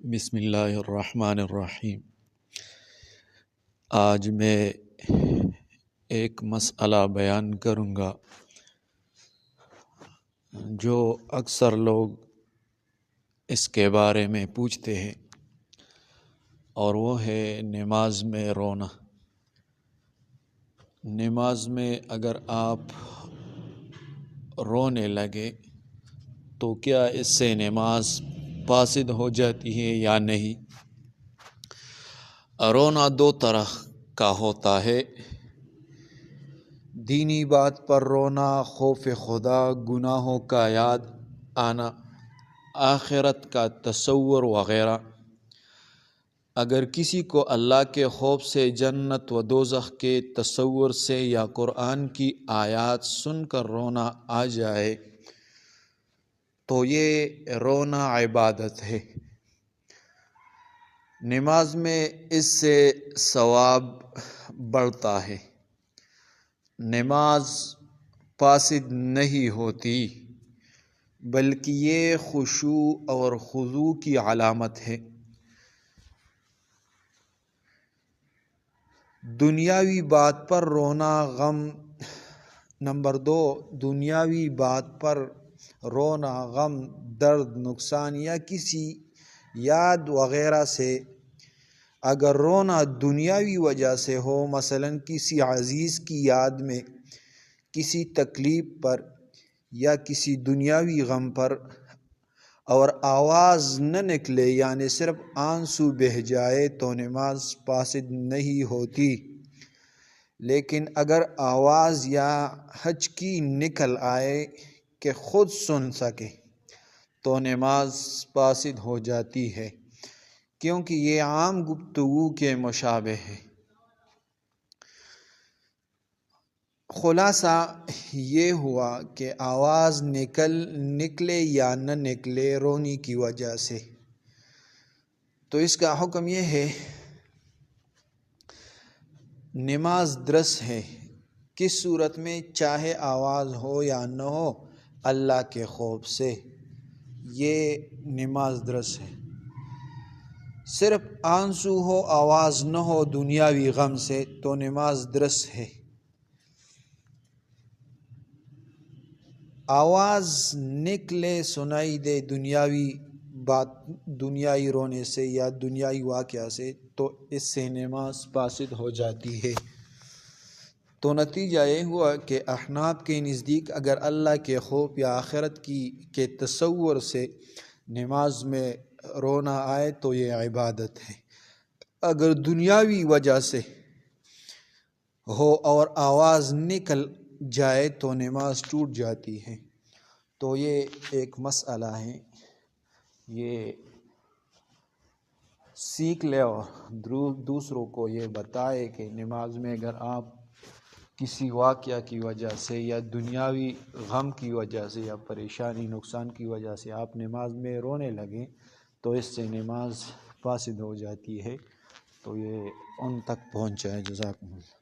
بسم اللہ الرحمن الرحیم۔ آج میں ایک مسئلہ بیان کروں گا جو اکثر لوگ اس کے بارے میں پوچھتے ہیں، اور وہ ہے نماز میں رونا۔ نماز میں اگر آپ رونے لگے تو کیا اس سے نماز فاسد ہو جاتی ہے یا نہیں؟ رونا دو طرح کا ہوتا ہے: دینی بات پر رونا، خوف خدا، گناہوں کا یاد آنا، آخرت کا تصور وغیرہ۔ اگر کسی کو اللہ کے خوف سے، جنت و دوزخ کے تصور سے یا قرآن کی آیات سن کر رونا آ جائے تو یہ رونا عبادت ہے۔ نماز میں اس سے ثواب بڑھتا ہے۔ نماز فاسد نہیں ہوتی، بلکہ یہ خشوع اور خضوع کی علامت ہے۔ دنیاوی بات پر رونا غم۔ نمبر 2، دنیاوی بات پر رونا غم، درد، نقصان یا کسی یاد وغیرہ سے۔ اگر رونا دنیاوی وجہ سے ہو، مثلا کسی عزیز کی یاد میں، کسی تکلیف پر یا کسی دنیاوی غم پر، اور آواز نہ نکلے یعنی صرف آنسو بہہ جائے تو نماز فاسد نہیں ہوتی۔ لیکن اگر آواز یا ہچکی نکل آئے کہ خود سن سکے تو نماز فاسد ہو جاتی ہے، کیونکہ یہ عام گفتگو کے مشابہ ہے۔ خلاصہ یہ ہوا کہ آواز نکلے یا نہ نکلے رونے کی وجہ سے، تو اس کا حکم یہ ہے: نماز درست ہے کس صورت میں؟ چاہے آواز ہو یا نہ ہو، اللہ کے خوف سے یہ نماز درست ہے۔ صرف آنسو ہو، آواز نہ ہو دنیاوی غم سے، تو نماز درست ہے۔ آواز نکلے، سنائی دے دنیاوی بات، دنیاوی رونے سے یا دنیاوی واقعہ سے، تو اس سے نماز فاسد ہو جاتی ہے۔ تو نتیجہ یہ ہوا کہ احناف کے نزدیک اگر اللہ کے خوف یا آخرت کے تصور سے نماز میں رونا آئے تو یہ عبادت ہے۔ اگر دنیاوی وجہ سے ہو اور آواز نکل جائے تو نماز ٹوٹ جاتی ہے۔ تو یہ ایک مسئلہ ہے، یہ سیکھ لے اور دوسروں کو یہ بتائے کہ نماز میں اگر آپ کسی واقعہ کی وجہ سے یا دنیاوی غم کی وجہ سے یا پریشانی نقصان کی وجہ سے آپ نماز میں رونے لگیں تو اس سے نماز فاسد ہو جاتی ہے۔ تو یہ ان تک پہنچ جائے۔ جزاکم اللہ۔